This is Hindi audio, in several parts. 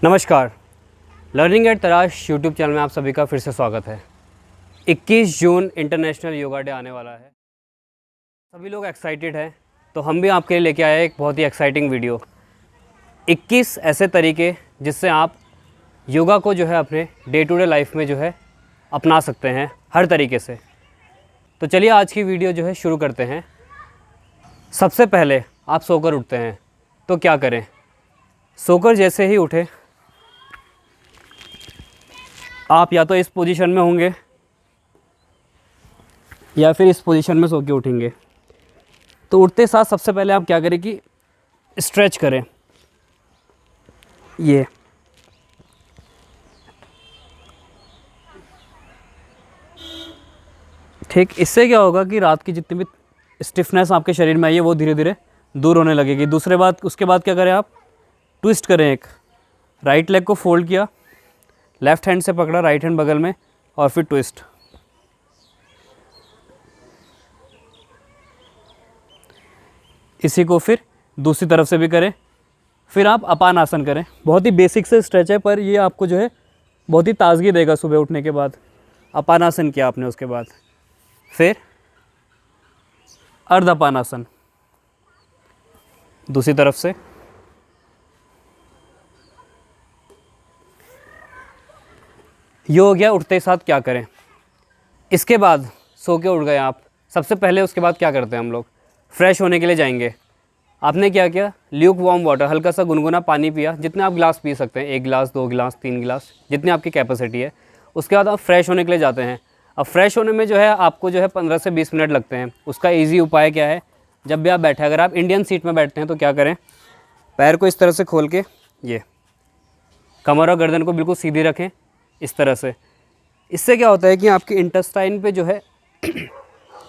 नमस्कार, लर्निंग एट तराश यूट्यूब चैनल में आप सभी का फिर से स्वागत है। 21 जून इंटरनेशनल योगा डे आने वाला है। सभी लोग एक्साइटेड हैं, तो हम भी आपके लिए लेके आए एक बहुत ही एक्साइटिंग वीडियो। 21 ऐसे तरीके जिससे आप योगा को जो है अपने डे टू डे लाइफ में जो है अपना सकते हैं हर तरीके से। तो चलिए आज की वीडियो जो है शुरू करते हैं। सबसे पहले आप सोकर उठते हैं तो क्या करें। सोकर जैसे ही उठे आप या तो इस पोजीशन में होंगे या फिर इस पोजीशन में सो के उठेंगे। तो उठते साथ सबसे पहले आप क्या करें कि स्ट्रेच करें। ये ठीक, इससे क्या होगा कि रात की जितनी भी स्टिफनेस आपके शरीर में आई है वो धीरे धीरे दूर होने लगेगी। दूसरे बात, उसके बाद क्या करें आप ट्विस्ट करें। एक राइट लेग को फोल्ड किया, लेफ़्ट हैंड से पकड़ा राइट हैंड बगल में और फिर ट्विस्ट। इसी को फिर दूसरी तरफ से भी करें। फिर आप अपान आसन करें। बहुत ही बेसिक से स्ट्रेच है पर ये आपको जो है बहुत ही ताजगी देगा सुबह उठने के बाद। अपान आसन किया आपने, उसके बाद फिर अर्ध अपान आसन दूसरी तरफ से। ये हो गया उठते साथ क्या करें। इसके बाद सो के उठ गए आप, सबसे पहले उसके बाद क्या करते हैं हम लोग, फ्रेश होने के लिए जाएंगे। आपने क्या किया, ल्यूक वार्म वाटर, हल्का सा गुनगुना पानी पिया, जितने आप गिलास पी सकते हैं, 1 गिलास 2 गिलास 3 गिलास, जितनी आपकी कैपेसिटी है। उसके बाद आप फ्रेश होने के लिए जाते हैं। अब फ्रेश होने में जो है आपको जो है 15 से 20 मिनट लगते हैं। उसका ईजी उपाय क्या है, जब भी आप बैठे, अगर आप इंडियन सीट में बैठते हैं तो क्या करें, पैर को इस तरह से खोल के ये कमर और गर्दन को बिल्कुल सीधी रखें इस तरह से। इससे क्या होता है कि आपकी इंटेस्टाइन पे जो है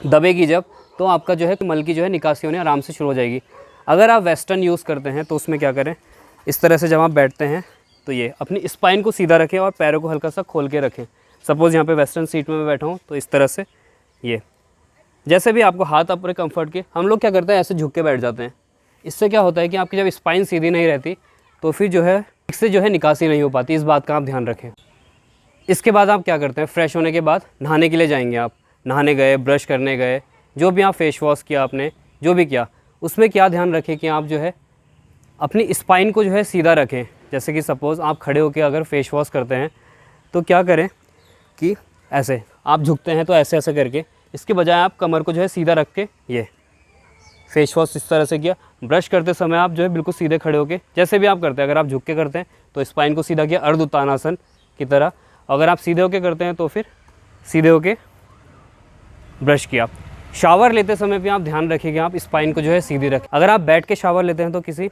दबेगी जब, तो आपका जो है मल की जो है निकासी होने आराम से शुरू हो जाएगी। अगर आप वेस्टर्न यूज़ करते हैं तो उसमें क्या करें, इस तरह से जब आप बैठते हैं तो ये अपनी स्पाइन को सीधा रखें और पैरों को हल्का सा खोल के रखें। सपोज़ यहाँ पे वेस्टर्न सीट में मैं बैठा हूँ तो इस तरह से ये, जैसे भी आपको हाथ अपने कंफर्ट के, हम लोग क्या करते हैं ऐसे झुक के बैठ जाते हैं। इससे क्या होता है कि आपकी जब स्पाइन सीधी नहीं रहती तो फिर जो है इससे जो है निकासी नहीं हो पाती। इस बात का आप ध्यान रखें। इसके बाद आप क्या करते हैं, फ्रेश होने के बाद नहाने के लिए जाएंगे। आप नहाने गए, ब्रश करने गए, जो भी आप फेस वॉश किया आपने, जो भी किया, उसमें क्या ध्यान रखें कि आप जो है अपनी स्पाइन को जो है सीधा रखें। जैसे कि सपोज़ आप खड़े होकर अगर फेस वॉश करते हैं तो क्या करें कि ऐसे आप झुकते हैं तो ऐसे ऐसे करके, इसके बजाय आप कमर को जो है सीधा रख के ये फेस वॉश इस तरह से किया। ब्रश करते समय आप जो है बिल्कुल सीधे खड़े होके, जैसे भी आप करते हैं, अगर आप झुक के करते हैं तो स्पाइन को सीधा किया अर्ध उत्तानासन की तरह। अगर आप सीधे होके करते हैं तो फिर सीधे होके ब्रश किया। शावर लेते समय भी आप ध्यान रखिए कि आप स्पाइन को जो है सीधी रखें। अगर आप बैठ के शावर लेते हैं तो किसी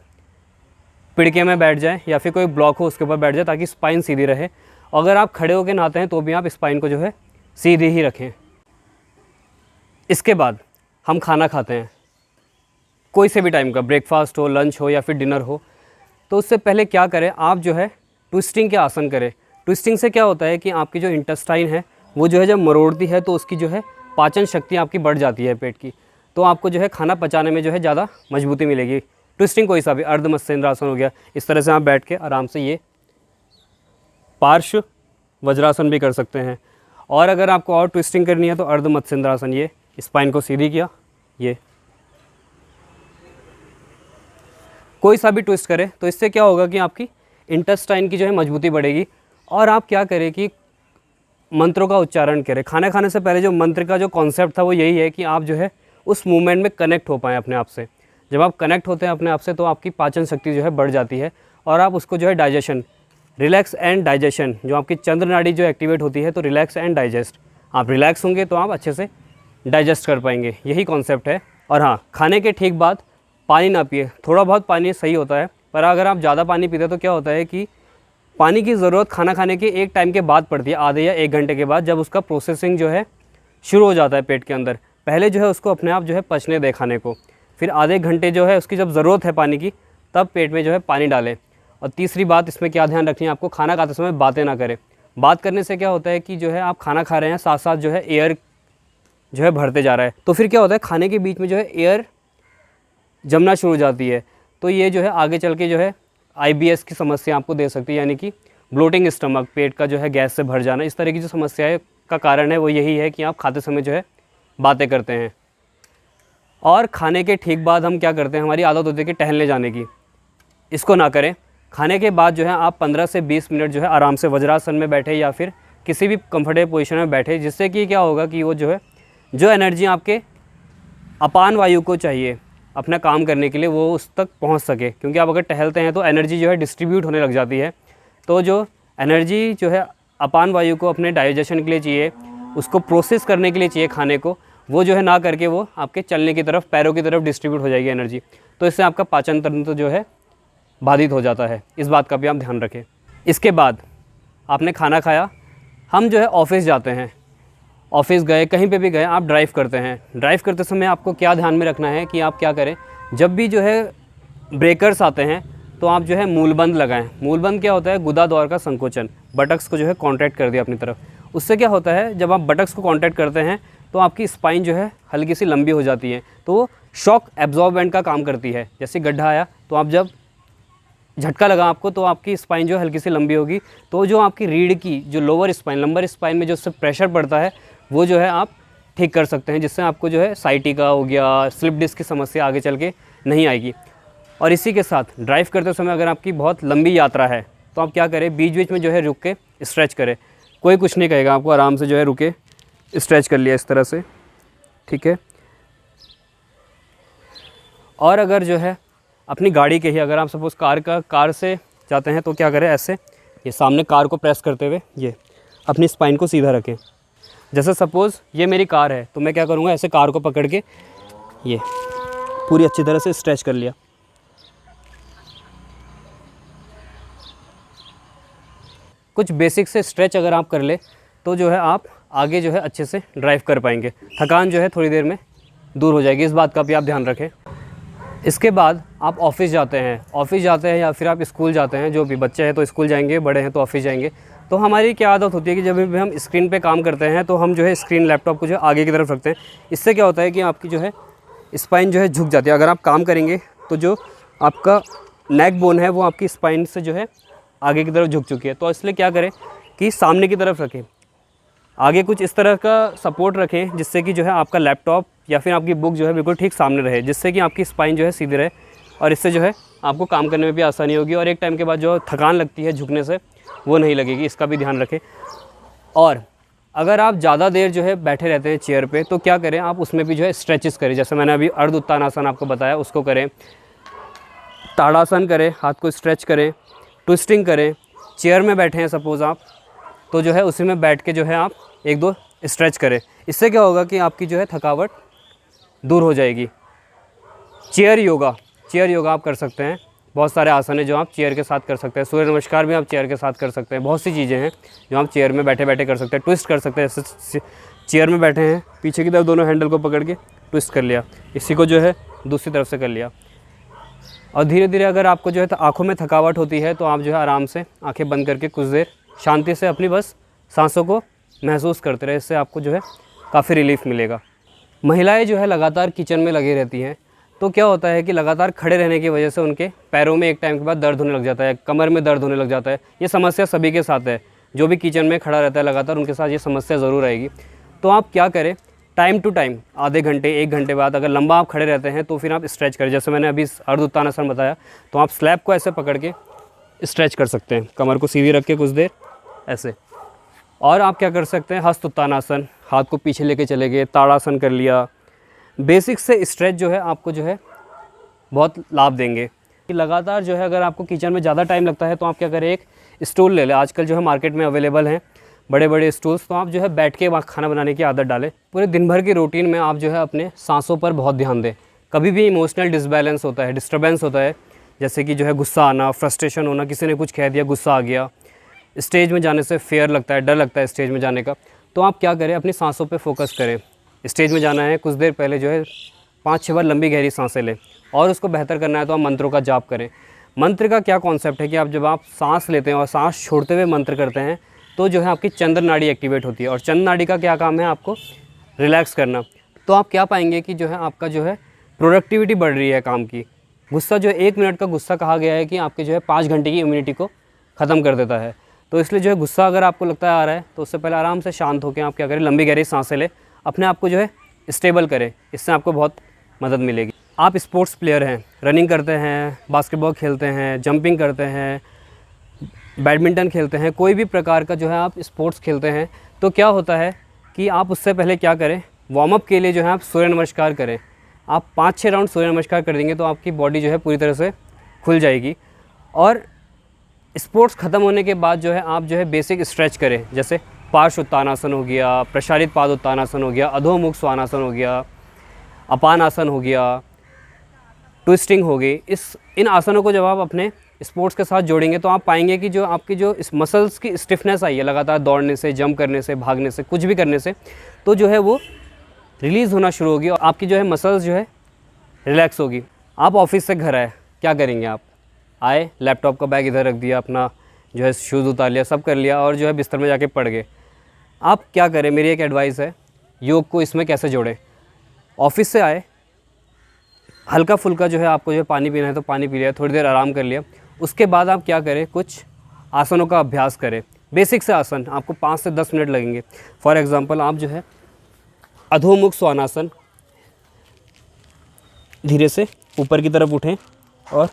पिड़के में बैठ जाएं या फिर कोई ब्लॉक हो उसके ऊपर बैठ जाए ताकि स्पाइन सीधी रहे। अगर आप खड़े होकर नहाते हैं तो भी आप स्पाइन को जो है सीधी ही रखें। इसके बाद हम खाना खाते हैं, कोई से भी टाइम का, ब्रेकफास्ट हो, लंच हो या फिर डिनर हो, तो उससे पहले क्या करें, आप जो है ट्विस्टिंग के आसन करें। ट्विस्टिंग से क्या होता है कि आपकी जो इंटेस्टाइन है वो जो है जब मरोड़ती है तो उसकी जो है पाचन शक्ति आपकी बढ़ जाती है पेट की, तो आपको जो है खाना पचाने में जो है ज़्यादा मजबूती मिलेगी। ट्विस्टिंग कोई सा भी, अर्ध मत्स्येंद्रासन हो गया, इस तरह से आप बैठ के आराम से ये पार्श्व वज्रासन भी कर सकते हैं। और अगर आपको और ट्विस्टिंग करनी है तो अर्ध मत्स्येंद्रासन, ये स्पाइन को सीधी किया, ये कोई सा भी ट्विस्ट करें तो इससे क्या होगा कि आपकी इंटेस्टाइन की जो है मजबूती बढ़ेगी। और आप क्या करें कि मंत्रों का उच्चारण करें। खाना खाने से पहले जो मंत्र का जो कॉन्सेप्ट था वो यही है कि आप जो है उस मूवमेंट में कनेक्ट हो पाएँ अपने आप से। जब आप कनेक्ट होते हैं अपने आप से तो आपकी पाचन शक्ति जो है बढ़ जाती है और आप उसको जो है डाइजेशन, रिलैक्स एंड डाइजेशन, जो आपकी चंद्र नाड़ी जो एक्टिवेट होती है तो रिलैक्स एंड डाइजेस्ट, आप रिलैक्स होंगे तो आप अच्छे से डाइजेस्ट कर पाएंगे, यही कॉन्सेप्ट है। और हाँ, खाने के ठीक बाद पानी ना पिए। थोड़ा बहुत पानी सही होता है, पर अगर आप ज़्यादा पानी पीते तो क्या होता है कि पानी की ज़रूरत खाना खाने के एक टाइम के बाद पड़ती है, आधे या 1 घंटे के बाद, जब उसका प्रोसेसिंग जो है शुरू हो जाता है पेट के अंदर। पहले जो है उसको अपने आप जो है पचने दे खाने को, फिर आधे घंटे जो है उसकी जब ज़रूरत है पानी की तब पेट में जो है पानी डालें। और तीसरी बात इसमें क्या ध्यान रखनी है आपको, खाना खाते समय बातें ना करें। बात करने से क्या होता है कि जो है आप खाना खा रहे हैं साथ साथ जो है एयर जो है भरते जा रहा है, तो फिर क्या होता है खाने के बीच में जो है एयर जमना शुरू हो जाती है, तो ये जो है आगे चल के जो है IBS की समस्या आपको दे सकती है, यानी कि ब्लोटिंग स्टमक, पेट का जो है गैस से भर जाना, इस तरह की जो समस्या है का कारण है वो यही है कि आप खाते समय जो है बातें करते हैं। और खाने के ठीक बाद हम क्या करते हैं, हमारी आदत होती है कि टहलने जाने की, इसको ना करें। खाने के बाद जो है आप 15 से 20 मिनट जो है आराम से वज्रासन में बैठे या फिर किसी भी कंफर्टेबल पोजीशन में बैठे, जिससे कि क्या होगा कि वो जो है जो एनर्जी आपके अपान वायु को चाहिए अपना काम करने के लिए वो उस तक पहुंच सके। क्योंकि आप अगर टहलते हैं तो एनर्जी जो है डिस्ट्रीब्यूट होने लग जाती है, तो जो एनर्जी जो है अपान वायु को अपने डाइजेशन के लिए चाहिए, उसको प्रोसेस करने के लिए चाहिए खाने को, वो जो है ना करके वो आपके चलने की तरफ, पैरों की तरफ डिस्ट्रीब्यूट हो जाएगी एनर्जी। तो इससे आपका पाचन तंत्र जो है बाधित हो जाता है, इस बात का भी आप ध्यान रखें। इसके बाद आपने खाना खाया, हम जो है ऑफिस जाते हैं, ऑफिस गए, कहीं पे भी गए, आप ड्राइव करते हैं। ड्राइव करते समय आपको क्या ध्यान में रखना है कि आप क्या करें, जब भी जो है ब्रेकर्स आते हैं तो आप जो है मूलबंद लगाएं। मूलबंद क्या होता है, गुदा द्वार का संकोचन, बटक्स को जो है कॉन्ट्रैक्ट कर दिया अपनी तरफ। उससे क्या होता है, जब आप बटक्स को कॉन्ट्रैक्ट करते हैं तो आपकी स्पाइन जो है हल्की सी लंबी हो जाती है, तो वो शॉक एब्जॉर्बेंट का काम करती है। जैसे गड्ढा आया तो आप जब झटका लगा आपको तो आपकी स्पाइन जो है हल्की सी लंबी होगी, तो जो आपकी रीढ़ की जो लोअर स्पाइन, लंबर स्पाइन में जो उससे प्रेशर पड़ता है वो जो है आप ठीक कर सकते हैं, जिससे आपको जो है साइटिका हो गया, स्लिप डिस्क की समस्या आगे चल के नहीं आएगी। और इसी के साथ ड्राइव करते समय अगर आपकी बहुत लंबी यात्रा है तो आप क्या करें, बीच बीच में जो है रुक के स्ट्रेच करें। कोई कुछ नहीं कहेगा आपको, आराम से जो है रुके स्ट्रेच कर लिया इस तरह से, ठीक है। और अगर जो है अपनी गाड़ी के ही, अगर आप सपोज़ कार से जाते हैं तो क्या करें, ऐसे ये सामने कार को प्रेस करते हुए ये अपनी स्पाइन को सीधा रखें। जैसे सपोज़ ये मेरी कार है तो मैं क्या करूँगा, ऐसे कार को पकड़ के ये पूरी अच्छी तरह से स्ट्रेच कर लिया। कुछ बेसिक से स्ट्रेच अगर आप कर ले तो जो है आप आगे जो है अच्छे से ड्राइव कर पाएंगे, थकान जो है थोड़ी देर में दूर हो जाएगी, इस बात का भी आप ध्यान रखें। इसके बाद आप ऑफिस जाते हैं या फिर आप स्कूल जाते हैं, जो भी बच्चे हैं तो स्कूल जाएंगे, बड़े हैं तो ऑफिस जाएंगे। तो हमारी क्या आदत होती है कि जब भी हम स्क्रीन पे काम करते हैं तो हम जो है स्क्रीन, लैपटॉप को जो है आगे की तरफ रखते हैं। इससे क्या होता है कि आपकी जो है स्पाइन जो है झुक जाती है। अगर आप काम करेंगे तो जो आपका नेक बोन है वो आपकी स्पाइन से जो है आगे की तरफ झुक चुकी है, तो इसलिए क्या करें कि सामने की तरफ रखें, आगे कुछ इस तरह का सपोर्ट रखें जिससे कि जो है आपका लैपटॉप या फिर आपकी बुक जो है बिल्कुल ठीक सामने रहे, जिससे कि आपकी स्पाइन जो है सीधी रहे, और इससे जो है आपको काम करने में भी आसानी होगी और एक टाइम के बाद जो थकान लगती है झुकने से वो नहीं लगेगी, इसका भी ध्यान रखें। और अगर आप ज़्यादा देर जो है बैठे रहते हैं चेयर पे तो क्या करें, आप उसमें भी जो है स्ट्रेचेस करें। जैसे मैंने अभी अर्ध उत्तानासन आपको बताया उसको करें, ताड़ासन करें, हाथ को स्ट्रेच करें, ट्विस्टिंग करें। चेयर में बैठे हैं सपोज़ आप, तो जो है उसी में बैठ के जो है आप 1-2 स्ट्रेच करें। इससे क्या होगा कि आपकी जो है थकावट दूर हो जाएगी। चेयर योगा आप कर सकते हैं, बहुत सारे आसन हैं जो आप चेयर के साथ कर सकते हैं। सूर्य नमस्कार भी आप चेयर के साथ कर सकते हैं। बहुत सी चीज़ें हैं जो आप चेयर में बैठे बैठे कर सकते हैं। ट्विस्ट कर सकते हैं, जैसे चेयर में बैठे हैं, पीछे की तरफ दोनों हैंडल को पकड़ के ट्विस्ट कर लिया, इसी को जो है दूसरी तरफ से कर लिया। और धीरे धीरे अगर आपको जो है आँखों में थकावट होती है तो आप जो है आराम से आँखें बंद करके कुछ देर शांति से अपनी बस सांसों को महसूस करते रहे, इससे आपको जो है काफ़ी रिलीफ मिलेगा। महिलाएं जो है लगातार किचन में लगी रहती हैं, तो क्या होता है कि लगातार खड़े रहने की वजह से उनके पैरों में एक टाइम के बाद दर्द होने लग जाता है, कमर में दर्द होने लग जाता है। ये समस्या सभी के साथ है, जो भी किचन में खड़ा रहता है लगातार उनके साथ ये समस्या ज़रूर आएगी। तो आप क्या करें, टाइम टू टाइम, आधे घंटे 1 घंटे बाद अगर लंबा आप खड़े रहते हैं तो फिर आप स्ट्रेच करें। जैसे मैंने अभी अर्ध उत्तानासन बताया, तो आप स्लैब को ऐसे पकड़ के स्ट्रेच कर सकते हैं, कमर को सीधी रख के कुछ देर ऐसे। और आप क्या कर सकते हैं, हस्त उत्तानासन, हाथ को पीछे लेके चले गए, ताड़ासन कर लिया। बेसिक से स्ट्रेच जो है आपको जो है बहुत लाभ देंगे। कि लगातार जो है अगर आपको किचन में ज़्यादा टाइम लगता है तो आप क्या करें, एक स्टूल ले लें। आजकल जो है मार्केट में अवेलेबल हैं बड़े बड़े स्टूल्स, तो आप जो है बैठ के वहाँ खाना बनाने की आदत डालें। पूरे दिन भर की रूटीन में आप जो है अपने सांसों पर बहुत ध्यान दें। कभी भी इमोशनल डिसबैलेंस होता है, डिस्टर्बेंस होता है, जैसे कि जो है गुस्सा आना, फ्रस्ट्रेशन होना, किसी ने कुछ कह दिया गुस्सा आ गया, स्टेज में जाने से फेयर लगता है, डर लगता है स्टेज में जाने का, तो आप क्या करें, अपनी सांसों पे फोकस करें। स्टेज में जाना है, कुछ देर पहले जो है 5-6 बार लंबी गहरी सांसें लें, और उसको बेहतर करना है तो आप मंत्रों का जाप करें। मंत्र का क्या कॉन्सेप्ट है कि आप जब आप सांस लेते हैं और सांस छोड़ते हुए मंत्र करते हैं तो जो है आपकी चंद्र नाड़ी एक्टिवेट होती है, और चंद्र नाड़ी का क्या काम है, आपको रिलैक्स करना। तो आप क्या पाएंगे कि जो है आपका जो है प्रोडक्टिविटी बढ़ रही है काम की, गुस्सा जो है 1 मिनट का गुस्सा कहा गया है कि आपके जो है 5 घंटे की इम्यूनिटी को ख़त्म कर देता है। तो इसलिए जो है गुस्सा अगर आपको लगता है आ रहा है तो उससे पहले आराम से शांत होकर आप क्या करें, लंबी गहरी सांसें लें, अपने आप को जो है स्टेबल करें। इससे आपको बहुत मदद मिलेगी। आप स्पोर्ट्स प्लेयर हैं, रनिंग करते हैं, बास्केटबॉल खेलते हैं, जंपिंग करते हैं, बैडमिंटन खेलते हैं, कोई भी प्रकार का जो है आप स्पोर्ट्स खेलते हैं, तो क्या होता है कि आप उससे पहले क्या करें, वार्म अप के लिए जो है आप सूर्य नमस्कार करें। आप 5-6 राउंड सूर्य नमस्कार कर देंगे तो आपकी बॉडी जो है पूरी तरह से खुल जाएगी। और स्पोर्ट्स ख़त्म होने के बाद जो है आप जो है बेसिक स्ट्रेच करें, जैसे पार्श्व उत्तानासन हो गया, प्रसारित पाद उत्तानासन हो गया, अधोमुख स्वानासन हो गया, अपान आसन हो गया, ट्विस्टिंग हो गई। इन आसनों को जब आप अपने स्पोर्ट्स के साथ जोड़ेंगे तो आप पाएंगे कि जो आपकी जो इस मसल्स की स्टिफनेस आई है लगातार दौड़ने से, जंप करने से, भागने से, कुछ भी करने से, तो जो है वो रिलीज़ होना शुरू होगी और आपकी जो है मसल्स जो है रिलैक्स होगी। आप ऑफिस से घर आए, क्या करेंगे, आप आए, लैपटॉप का बैग इधर रख दिया, अपना जो है शूज़ उतार लिया, सब कर लिया और जो है बिस्तर में जाके पड़ गए। आप क्या करें, मेरी एक एडवाइस है, योग को इसमें कैसे जोड़ें। ऑफिस से आए, हल्का फुल्का जो है आपको जो है पानी पीना है तो पानी पी लिया, थोड़ी देर आराम कर लिया। उसके बाद आप क्या करें, कुछ आसनों का अभ्यास करें। बेसिक से आसन आपको 5 से 10 मिनट लगेंगे। फॉर एग्ज़ाम्पल आप जो है अधोमुख स्वानासन, धीरे से ऊपर की तरफ उठें और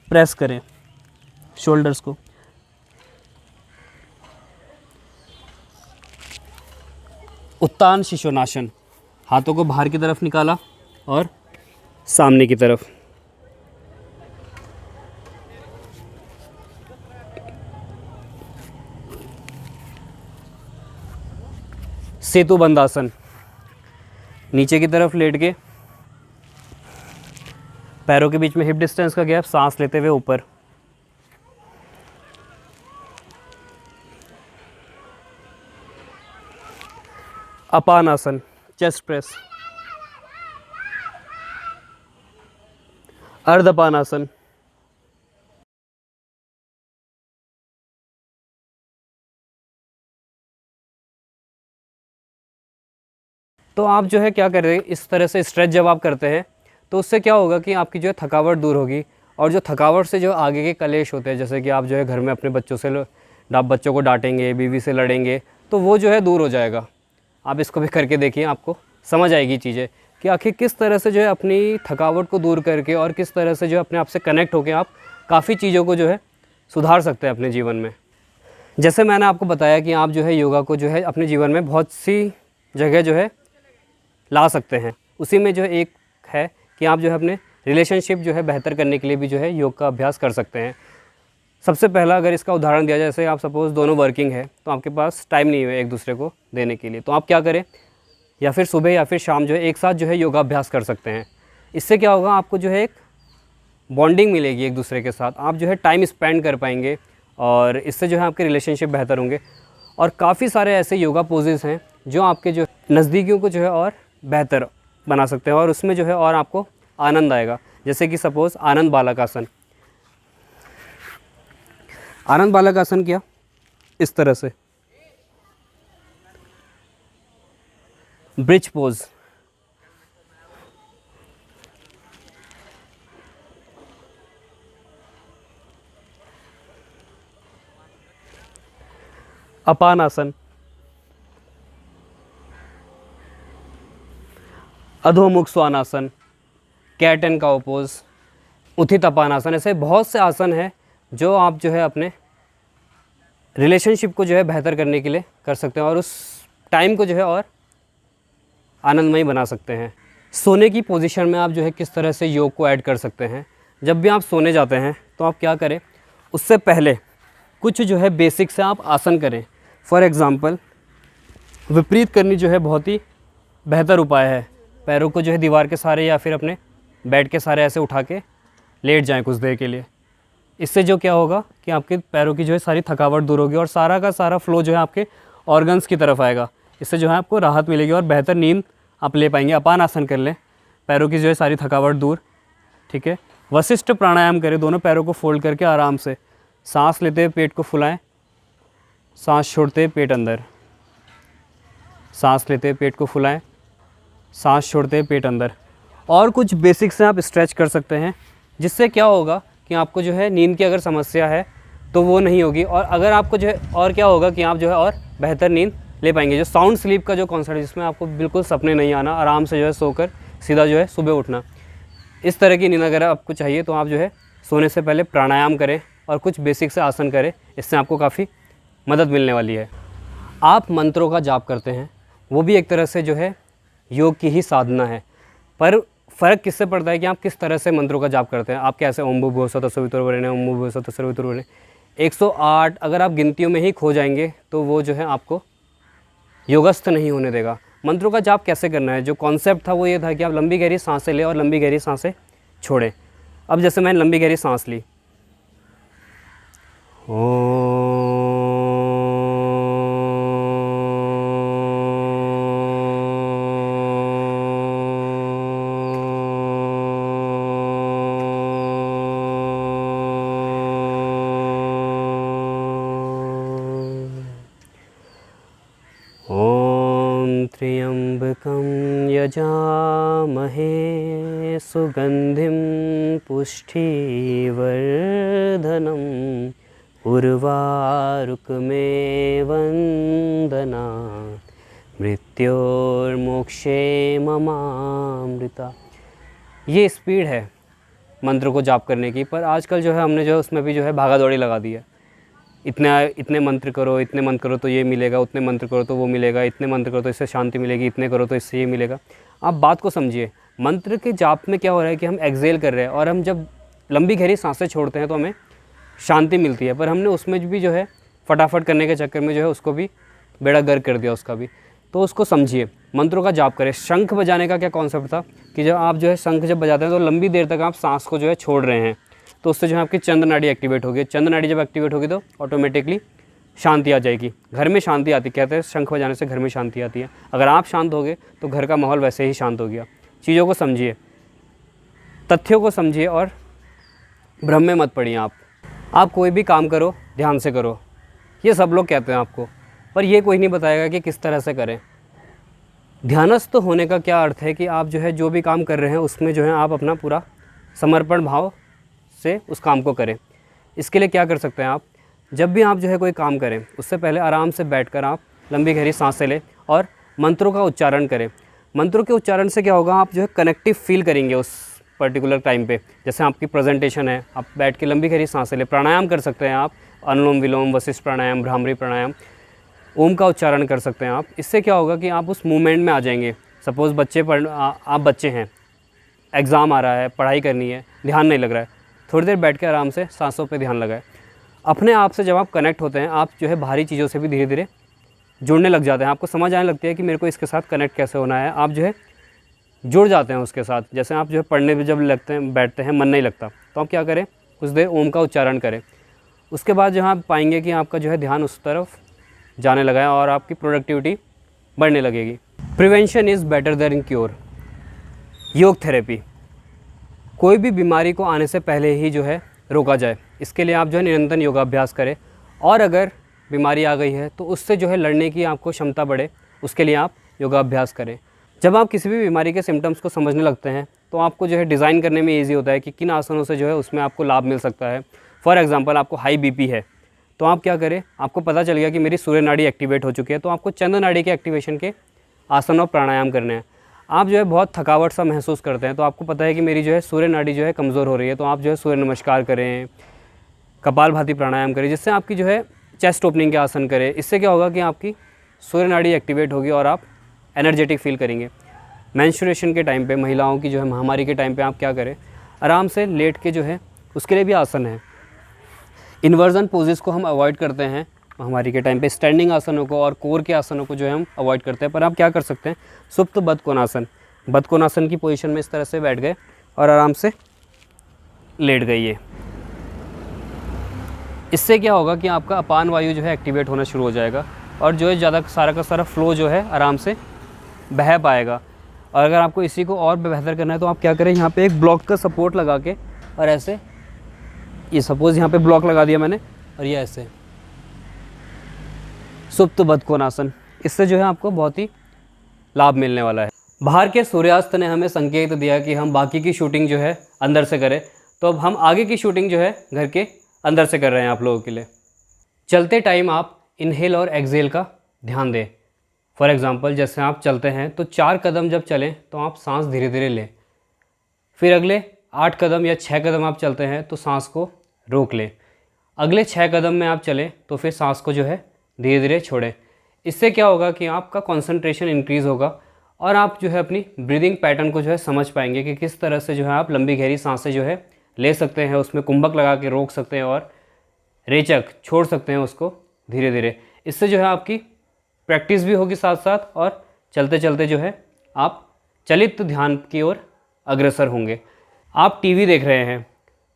प्रेस करें शोल्डर्स को। उत्तान शिशोनासन, हाथों को बाहर की तरफ निकाला और सामने की तरफ। सेतु बंदासन, नीचे की तरफ लेट के पैरों के बीच में हिप डिस्टेंस का गैप, सांस लेते हुए ऊपर। अपान आसन, चेस्ट प्रेस। अर्धपान आसन, तो आप जो है क्या कर रहे हैं, इस तरह से स्ट्रेच जब आप करते हैं तो उससे क्या होगा कि आपकी जो है थकावट दूर होगी। और जो थकावट से जो आगे के कलेश होते हैं, जैसे कि आप जो है घर में अपने बच्चों से आप बच्चों को डांटेंगे, बीवी से लड़ेंगे, तो वो जो है दूर हो जाएगा। आप इसको भी करके देखिए, आपको समझ आएगी चीज़ें कि आखिर किस तरह से जो है अपनी थकावट को दूर करके और किस तरह से जो है अपने आप से कनेक्ट होकर आप काफ़ी चीज़ों को जो है सुधार सकते हैं अपने जीवन में। जैसे मैंने आपको बताया कि आप जो है योगा को जो है अपने जीवन में बहुत सी जगह जो है ला सकते हैं। उसी में जो है एक है कि आप जो है अपने रिलेशनशिप जो है बेहतर करने के लिए भी जो है योग का अभ्यास कर सकते हैं। सबसे पहला अगर इसका उदाहरण दिया जाए, जैसे आप सपोज़ दोनों वर्किंग है तो आपके पास टाइम नहीं है एक दूसरे को देने के लिए, तो आप क्या करें, या फिर सुबह या फिर शाम जो है एक साथ जो है योगा अभ्यास कर सकते हैं। इससे क्या होगा, आपको जो है एक बॉन्डिंग मिलेगी एक दूसरे के साथ, आप जो है टाइम स्पेंड कर पाएंगे और इससे जो है आपके रिलेशनशिप बेहतर होंगे। और काफ़ी सारे ऐसे योगा पोजेज़ हैं जो आपके जो नज़दीकियों को जो है और बेहतर बना सकते हैं और उसमें जो है और आपको आनंद आएगा। जैसे कि सपोज़ आनंद बालक आसन। आनंद बालक आसन किया इस तरह से, bridge pose, Apanasana, Adho Mukha Svanasana, cat and cow pose, Utthita Apanasana. ऐसे बहुत से आसन हैं जो आप जो है अपने रिलेशनशिप को जो है बेहतर करने के लिए कर सकते हैं और उस टाइम को जो है और आनंदमय बना सकते हैं। सोने की पोजीशन में आप जो है किस तरह से योग को ऐड कर सकते हैं। जब भी आप सोने जाते हैं तो आप क्या करें, उससे पहले कुछ जो है बेसिक से आप आसन करें। फॉर एग्ज़ाम्पल विपरीत करनी जो है बहुत ही बेहतर उपाय है। पैरों को जो है दीवार के सहारे या फिर अपने बेड के सहारे ऐसे उठा के लेट जाएं कुछ देर के लिए। इससे जो क्या होगा कि आपके पैरों की जो है सारी थकावट दूर होगी और सारा का सारा फ्लो जो है आपके ऑर्गन्स की तरफ आएगा। इससे जो है आपको राहत मिलेगी और बेहतर नींद आप ले पाएंगे। अपान आसन कर लें, पैरों की जो है सारी थकावट दूर, ठीक है। वशिष्ठ प्राणायाम करें, दोनों पैरों को फोल्ड करके आराम से सांस लेते हुए पेट को फुलाएं, सांस छोड़ते हुए पेट अंदर, सांस लेते हुए पेट को फुलाएं, सांस छोड़ते हुए पेट अंदर। और कुछ बेसिक से आप स्ट्रेच कर सकते हैं, जिससे क्या होगा कि आपको जो है नींद की अगर समस्या है तो वो नहीं होगी, और अगर आपको जो है और क्या होगा कि आप जो है और बेहतर नींद ले पाएंगे। जो साउंड स्लीप का जो कॉन्सेप्ट है, जिसमें आपको बिल्कुल सपने नहीं आना, आराम से जो है सोकर सीधा जो है सुबह उठना, इस तरह की नींद अगर आपको चाहिए तो आप जो है सोने से पहले प्राणायाम करें और कुछ बेसिक से आसन करें, इससे आपको काफ़ी मदद मिलने वाली है। आप मंत्रों का जाप करते हैं, वो भी एक तरह से जो है योग की ही साधना है, पर फ़र्क किससे पड़ता है कि आप किस तरह से मंत्रों का जाप करते हैं। आप कैसे ओम भूर्भुवस्सुः तत्सवितुर्वरेण्यं, ओम भूर्भुवस्सुः तत्सवितुर्वरेण्यं, 108 अगर आप गिनतियों में ही खो जाएंगे तो वो जो है आपको योगस्थ नहीं होने देगा। मंत्रों का जाप कैसे करना है, जो कॉन्सेप्ट था वो ये था कि आप लंबी गहरी सांसें लें और लंबी गहरी सांसें छोड़ें। अब जैसे मैंने लंबी गहरी सांस ली, त्र्यंबकं यजामहे सुगंधिं पुष्टिवर्धनम् उर्वारुकमेव वन्दना मृत्योर्मोक्षे ममामृता। ये स्पीड है मंत्र को जाप करने की, पर आजकल जो है हमने जो है उसमें भी जो है भागा दौड़ी लगा दी है। इतने मंत्र करो, इतने मंत्र करो तो ये मिलेगा, उतने मंत्र करो तो वो मिलेगा, इतने मंत्र करो तो इससे शांति मिलेगी, इतने करो तो इससे ये मिलेगा। आप बात को समझिए, मंत्र के जाप में क्या हो रहा है कि हम एक्सेल कर रहे हैं, और हम जब लंबी गहरी सांसें छोड़ते हैं तो हमें शांति मिलती है, पर हमने उसमें भी जो है फटाफट करने के चक्कर में जो है उसको भी बेड़ा गर्क कर दिया उसका भी। तो उसको समझिए, मंत्रों का जाप करें। शंख बजाने का क्या कॉन्सेप्ट था कि जब आप जो है शंख जब बजाते हैं तो लंबी देर तक आप सांस को जो है छोड़ रहे हैं, तो उससे जो है आपकी चंद्र नाड़ी एक्टिवेट होगी। चंद्र नाड़ी जब एक्टिवेट होगी तो ऑटोमेटिकली शांति आ जाएगी, घर में शांति आती। कहते हैं शंख बजाने से घर में शांति आती है। अगर आप शांत होगे तो घर का माहौल वैसे ही शांत हो गया। चीज़ों को समझिए, तथ्यों को समझिए और भ्रम में मत पड़िए। आप कोई भी काम करो ध्यान से करो, ये सब लोग कहते हैं आपको, पर ये कोई नहीं बताएगा कि किस तरह से करें। ध्यानस्थ होने का क्या अर्थ है कि आप जो है जो भी काम कर रहे हैं उसमें जो है आप अपना पूरा समर्पण भाव से उस काम को करें। इसके लिए क्या कर सकते हैं आप, जब भी आप जो है कोई काम करें उससे पहले आराम से बैठकर आप लंबी गहरी सांसें लें और मंत्रों का उच्चारण करें। मंत्रों के उच्चारण से क्या होगा, आप जो है कनेक्टिव फील करेंगे उस पर्टिकुलर टाइम पे। जैसे आपकी प्रेजेंटेशन है, आप बैठ के लंबी गहरी सांसें लें। प्राणायाम कर सकते हैं आप, अनुलोम विलोम, वशिष्ठ प्राणायाम, भ्रामरी प्राणायाम, ओम का उच्चारण कर सकते हैं आप। इससे क्या होगा कि आप उस मूवमेंट में आ जाएंगे। सपोज़ आप बच्चे हैं, एग्ज़ाम आ रहा है, पढ़ाई करनी है, ध्यान नहीं लग रहा है, थोड़ी देर बैठ के आराम से सांसों पे ध्यान लगाएं। अपने आप से जब आप कनेक्ट होते हैं, आप जो है बाहरी चीज़ों से भी धीरे धीरे जुड़ने लग जाते हैं। आपको समझ आने लगती है कि मेरे को इसके साथ कनेक्ट कैसे होना है। आप जो है जुड़ जाते हैं उसके साथ। जैसे आप जो है पढ़ने में जब लगते हैं, बैठते हैं, मन नहीं लगता, तो आप क्या करें, कुछ देर ओम का उच्चारण करें। उसके बाद जो आप पाएंगे कि आपका जो है ध्यान उस तरफ जाने लगा है और आपकी प्रोडक्टिविटी बढ़ने लगेगी। Prevention is better than cure. योग थेरेपी, कोई भी बीमारी को आने से पहले ही जो है रोका जाए, इसके लिए आप जो है निरंतर योगाभ्यास करें। और अगर बीमारी आ गई है तो उससे जो है लड़ने की आपको क्षमता बढ़े, उसके लिए आप योगाभ्यास करें। जब आप किसी भी बीमारी के सिम्टम्स को समझने लगते हैं तो आपको जो है डिज़ाइन करने में ईजी होता है कि किन आसनों से जो है उसमें आपको लाभ मिल सकता है। फॉर एग्ज़ाम्पल, आपको हाई बीपी है तो आप क्या करें, आपको पता चल गया कि मेरी सूर्य नाड़ी एक्टिवेट हो चुकी है, तो आपको चंद्र नाड़ी के एक्टिवेशन के आसन और प्राणायाम करने हैं। आप जो है बहुत थकावट सा महसूस करते हैं तो आपको पता है कि मेरी जो है सूर्य नाड़ी जो है कमज़ोर हो रही है, तो आप जो है सूर्य नमस्कार करें, कपालभाति प्राणायाम करें, जिससे आपकी जो है चेस्ट ओपनिंग के आसन करें। इससे क्या होगा कि आपकी सूर्य नाड़ी एक्टिवेट होगी और आप एनर्जेटिक फील करेंगे। मेंस्ट्रुएशन के टाइम पे, महिलाओं की जो है महामारी के टाइम पे आप क्या करें, आराम से लेट के जो है उसके लिए भी आसन है। इन्वर्जन पोजेस को हम अवॉइड करते हैं महामारी के टाइम पे, स्टैंडिंग आसनों को और कोर के आसनों को जो है हम अवॉइड करते हैं। पर आप क्या कर सकते हैं, सुप्त बदकोनासन, बदकोनासन की पोजीशन में इस तरह से बैठ गए और आराम से लेट गए। ये इससे क्या होगा कि आपका अपान वायु जो है एक्टिवेट होना शुरू हो जाएगा और जो है ज़्यादा सारा का सारा फ्लो जो है आराम से बह पाएगा। और अगर आपको इसी को और बेहतर करना है तो आप क्या करें, यहाँ पे एक ब्लॉक का सपोर्ट लगा के और ऐसे, ये सपोज़ यहाँ पे ब्लॉक लगा दिया मैंने और ये ऐसे सुप्त बदकोनासन, इससे जो है आपको बहुत ही लाभ मिलने वाला है। बाहर के सूर्यास्त ने हमें संकेत दिया कि हम बाकी की शूटिंग जो है अंदर से करें, तो अब हम आगे की शूटिंग जो है घर के अंदर से कर रहे हैं आप लोगों के लिए। चलते टाइम आप इनहेल और एक्सहेल का ध्यान दें। फॉर एग्ज़ाम्पल जैसे आप चलते हैं तो 4 कदम जब चलें तो आप सांस धीरे धीरे लें, फिर अगले 8 कदम या 6 कदम आप चलते हैं तो सांस को रोक लें, अगले 6 कदम में आप चलें तो फिर सांस को जो है धीरे धीरे छोड़ें। इससे क्या होगा कि आपका कंसंट्रेशन इंक्रीज़ होगा और आप जो है अपनी ब्रीदिंग पैटर्न को जो है समझ पाएंगे कि किस तरह से जो है आप लंबी गहरी सांसें जो है ले सकते हैं, उसमें कुंभक लगा के रोक सकते हैं और रेचक छोड़ सकते हैं उसको धीरे धीरे। इससे जो है आपकी प्रैक्टिस भी होगी साथ साथ और चलते चलते जो है आप चलित ध्यान की ओर अग्रसर होंगे। आप टीवी देख रहे हैं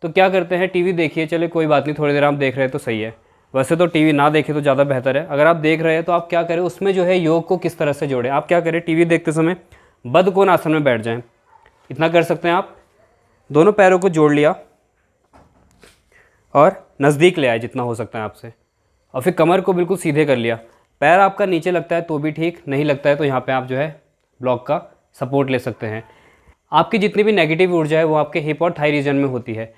तो क्या करते हैं, टीवी देखिए, चले कोई बात नहीं, थोड़ी देर आप देख रहे हैं तो सही है, वैसे तो टीवी ना देखें तो ज़्यादा बेहतर है। अगर आप देख रहे हैं तो आप क्या करें, उसमें जो है योग को किस तरह से जोड़ें। आप क्या करें, टीवी देखते समय बद्ध कोण आसन में बैठ जाएं, इतना कर सकते हैं आप। दोनों पैरों को जोड़ लिया और नज़दीक ले आए जितना हो सकता है आपसे, और फिर कमर को बिल्कुल सीधे कर लिया। पैर आपका नीचे लगता है तो भी ठीक, नहीं लगता है तो यहाँ पे आप जो है ब्लॉक का सपोर्ट ले सकते हैं। आपकी जितनी भी नेगेटिव ऊर्जा है वो आपके हिप और थाई रीजन में होती है,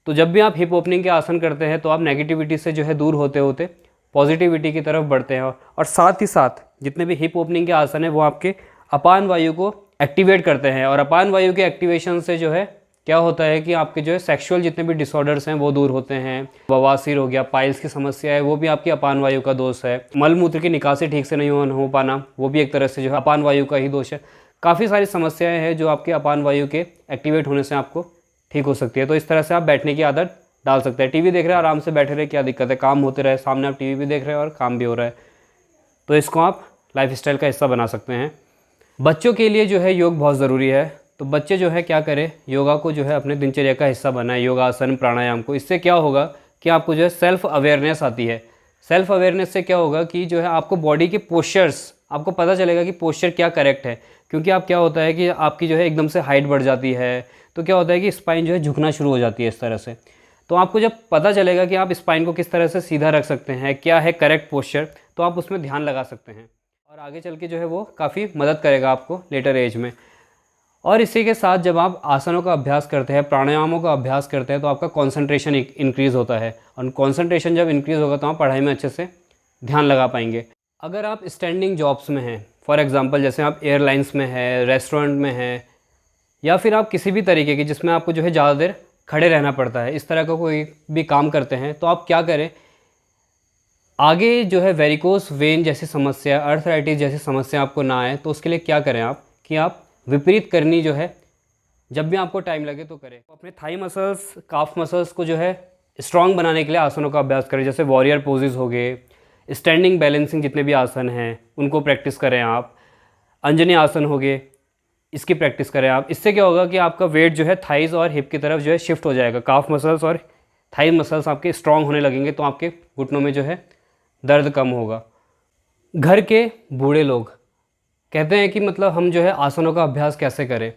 तो जब भी आप हिप ओपनिंग के आसन करते हैं तो आप नेगेटिविटी से जो है दूर होते होते पॉजिटिविटी की तरफ बढ़ते हैं। और साथ ही साथ जितने भी हिप ओपनिंग के आसन हैं वो आपके अपान वायु को एक्टिवेट करते हैं, और अपान वायु के एक्टिवेशन से जो है क्या होता है कि आपके जो है सेक्सुअल जितने भी डिसऑर्डर्स हैं वो दूर होते हैं। बवासीर हो गया, पाइल्स की समस्या है, वो भी आपकी अपान वायु का दोष है। मल मूत्र की निकासी ठीक से नहीं हो पाना, वो भी एक तरह से जो है अपान वायु का ही दोष है। काफ़ी सारी समस्याएं हैं जो आपके अपान वायु के एक्टिवेट होने से आपको ठीक हो सकती है। तो इस तरह से आप बैठने की आदत डाल सकते हैं। टीवी देख रहे हैं, आराम से बैठे रहे, क्या दिक्कत है, काम होते रहे, सामने आप टीवी भी देख रहे हैं और काम भी हो रहा है, तो इसको आप लाइफस्टाइल का हिस्सा बना सकते हैं। बच्चों के लिए जो है योग बहुत ज़रूरी है, तो बच्चे जो है क्या करें, योगा को जो है अपने दिनचर्या का हिस्सा बनाए, योगासन प्राणायाम को। इससे क्या होगा कि आपको जो है सेल्फ अवेयरनेस आती है। सेल्फ अवेयरनेस से क्या होगा कि जो है आपको बॉडी के पोस्चर्स, आपको पता चलेगा कि पोस्चर क्या करेक्ट है। क्योंकि आप क्या होता है कि आपकी जो है एकदम से हाइट बढ़ जाती है, तो क्या होता है कि स्पाइन जो है झुकना शुरू हो जाती है इस तरह से। तो आपको जब पता चलेगा कि आप स्पाइन को किस तरह से सीधा रख सकते हैं, क्या है करेक्ट पोस्चर, तो आप उसमें ध्यान लगा सकते हैं और आगे चल के जो है वो काफ़ी मदद करेगा आपको लेटर एज में। और इसी के साथ जब आप आसनों का अभ्यास करते हैं, प्राणायामों का अभ्यास करते हैं, तो आपका कंसंट्रेशन इंक्रीज़ होता है, और कंसंट्रेशन जब इंक्रीज़ होगा तो आप पढ़ाई में अच्छे से ध्यान लगा पाएंगे। अगर आप स्टैंडिंग जॉब्स में हैं, फॉर एग्जांपल जैसे आप एयरलाइंस में हैं, रेस्टोरेंट में हैं, या फिर आप किसी भी तरीके की जिसमें आपको जो है ज़्यादा देर खड़े रहना पड़ता है, इस तरह का कोई भी काम करते हैं, तो आप क्या करें, आगे जो है वेरिकोस वेन जैसी समस्या, अर्थराइटिस जैसी समस्या आपको ना आए, तो उसके लिए क्या करें आप कि आप विपरीत करनी जो है जब भी आपको टाइम लगे तो करें। अपने थाई मसल्स, काफ मसल्स को जो है स्ट्रॉन्ग बनाने के लिए आसनों का अभ्यास करें, जैसे वॉरियर पोजेज हो गए, स्टैंडिंग बैलेंसिंग जितने भी आसन हैं उनको प्रैक्टिस करें आप, अंजनी आसन हो गए, इसकी प्रैक्टिस करें आप। इससे क्या होगा कि आपका वेट जो है थाइज और हिप की तरफ जो है शिफ्ट हो जाएगा, काफ मसल्स और थाई मसल्स आपके स्ट्रॉन्ग होने लगेंगे, तो आपके घुटनों में जो है दर्द कम होगा। घर के बूढ़े लोग कहते हैं कि मतलब हम जो है आसनों का अभ्यास कैसे करें,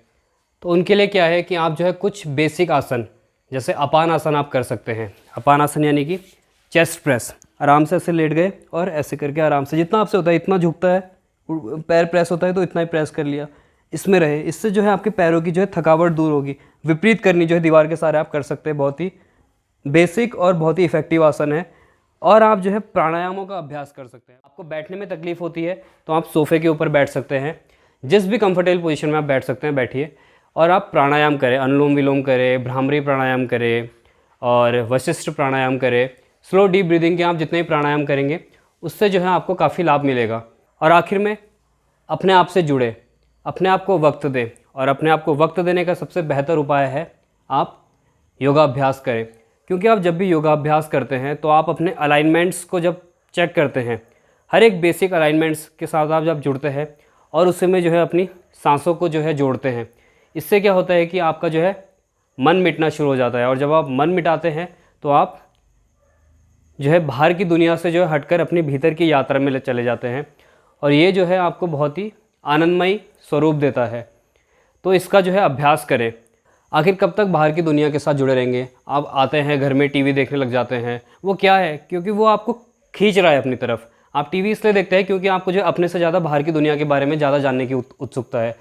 तो उनके लिए क्या है कि आप जो है कुछ बेसिक आसन, जैसे अपान आसन आप कर सकते हैं। अपान आसन यानी कि चेस्ट प्रेस, आराम से ऐसे लेट गए और ऐसे करके आराम से, जितना आपसे होता है इतना झुकता है, पैर प्रेस होता है तो इतना ही प्रेस कर लिया, इसमें रहे। इससे जो है आपके पैरों की जो है थकावट दूर होगी। विपरीत करनी जो है दीवार के सहारे आप कर सकते हैं, बहुत ही बेसिक और बहुत ही इफेक्टिव आसन है। और आप जो है प्राणायामों का अभ्यास कर सकते हैं। आपको बैठने में तकलीफ होती है तो आप सोफ़े के ऊपर बैठ सकते हैं, जिस भी कंफर्टेबल पोजीशन में आप बैठ सकते हैं बैठिए, और आप प्राणायाम करें, अनुलोम विलोम करें, भ्रामरी प्राणायाम करें और वशिष्ठ प्राणायाम करें। स्लो डीप ब्रीदिंग के आप जितने भी प्राणायाम करेंगे उससे जो है आपको काफ़ी लाभ मिलेगा। और आखिर में अपने आप से जुड़े, अपने आप को वक्त दें, और अपने आप को वक्त देने का सबसे बेहतर उपाय है आप योगाभ्यास करें। क्योंकि आप जब भी योगाभ्यास करते हैं तो आप अपने अलाइनमेंट्स को जब चेक करते हैं, हर एक बेसिक अलाइनमेंट्स के साथ आप जब जुड़ते हैं और उससे में जो है अपनी सांसों को जो है जोड़ते हैं, इससे क्या होता है कि आपका जो है मन मिटना शुरू हो जाता है। और जब आप मन मिटाते हैं तो आप जो है बाहर की दुनिया से जो है हटकर अपनी भीतर की यात्रा में चले जाते हैं, और ये जो है आपको बहुत ही आनंदमयी स्वरूप देता है। तो इसका जो है अभ्यास करें। आखिर कब तक बाहर की दुनिया के साथ जुड़े रहेंगे? आप आते हैं घर में टीवी देखने लग जाते हैं, वो क्या है, क्योंकि वो आपको खींच रहा है अपनी तरफ। आप टीवी इसलिए देखते हैं क्योंकि आपको जो अपने से ज़्यादा बाहर की दुनिया के बारे में ज़्यादा जानने की उत्सुकता है।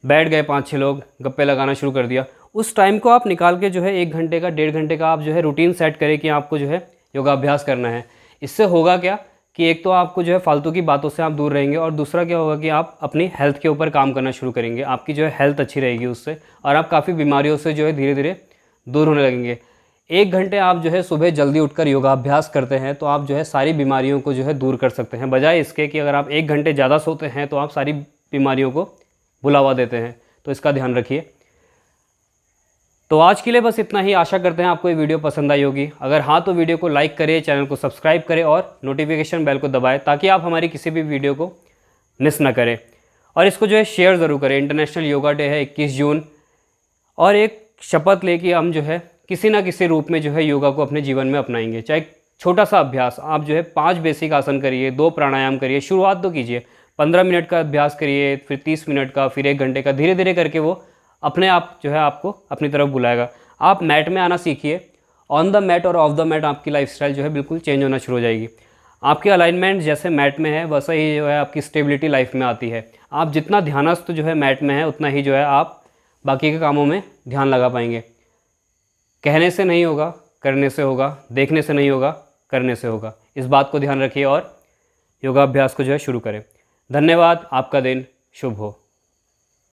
बैठ गए 5-6 लोग, गप्पे लगाना शुरू कर दिया, उस टाइम को आप निकाल के जो है 1 घंटे का 1.5 घंटे का आप जो है रूटीन सेट करें कि आपको जो है योगाभ्यास करना है। इससे होगा क्या कि एक तो आपको जो है फालतू की बातों से आप दूर रहेंगे, और दूसरा क्या होगा कि आप अपनी हेल्थ के ऊपर काम करना शुरू करेंगे। आपकी जो है हेल्थ अच्छी रहेगी उससे, और आप काफ़ी बीमारियों से जो है धीरे धीरे दूर होने लगेंगे। 1 घंटे आप जो है सुबह जल्दी उठकर योगाभ्यास करते हैं तो आप जो है सारी बीमारियों को जो है दूर कर सकते हैं, बजाय इसके कि अगर आप 1 घंटे ज़्यादा सोते हैं तो आप सारी बीमारियों को बुलावा देते हैं। तो इसका ध्यान रखिए। तो आज के लिए बस इतना ही। आशा करते हैं आपको ये वीडियो पसंद आई होगी। अगर हाँ तो वीडियो को लाइक करें, चैनल को सब्सक्राइब करें और नोटिफिकेशन बेल को दबाएं, ताकि आप हमारी किसी भी वीडियो को मिस ना करें। और इसको जो है शेयर ज़रूर करें। इंटरनेशनल योगा डे है 21 जून, और एक शपथ ले कि हम जो है किसी ना किसी रूप में जो है योगा को अपने जीवन में अपनाएंगे। चाहे छोटा सा अभ्यास, आप जो है 5 बेसिक आसन करिए, 2 प्राणायाम करिए, शुरुआत तो कीजिए। 15 मिनट का अभ्यास करिए, फिर 30 मिनट का, फिर 1 घंटे का। धीरे धीरे करके वो अपने आप जो है आपको अपनी तरफ बुलाएगा। आप मैट में आना सीखिए। ऑन द मैट और ऑफ द मैट आपकी लाइफस्टाइल जो है बिल्कुल चेंज होना शुरू हो जाएगी। आपकी अलाइनमेंट जैसे मैट में है वैसा ही जो है आपकी स्टेबिलिटी लाइफ में आती है। आप जितना ध्यानस्थ जो है मैट में है, उतना ही जो है आप बाकी के कामों में ध्यान लगा पाएंगे। कहने से नहीं होगा, करने से होगा। देखने से नहीं होगा, करने से होगा। इस बात को ध्यान रखिए और योगाभ्यास को जो है शुरू करें। धन्यवाद। आपका दिन शुभ हो।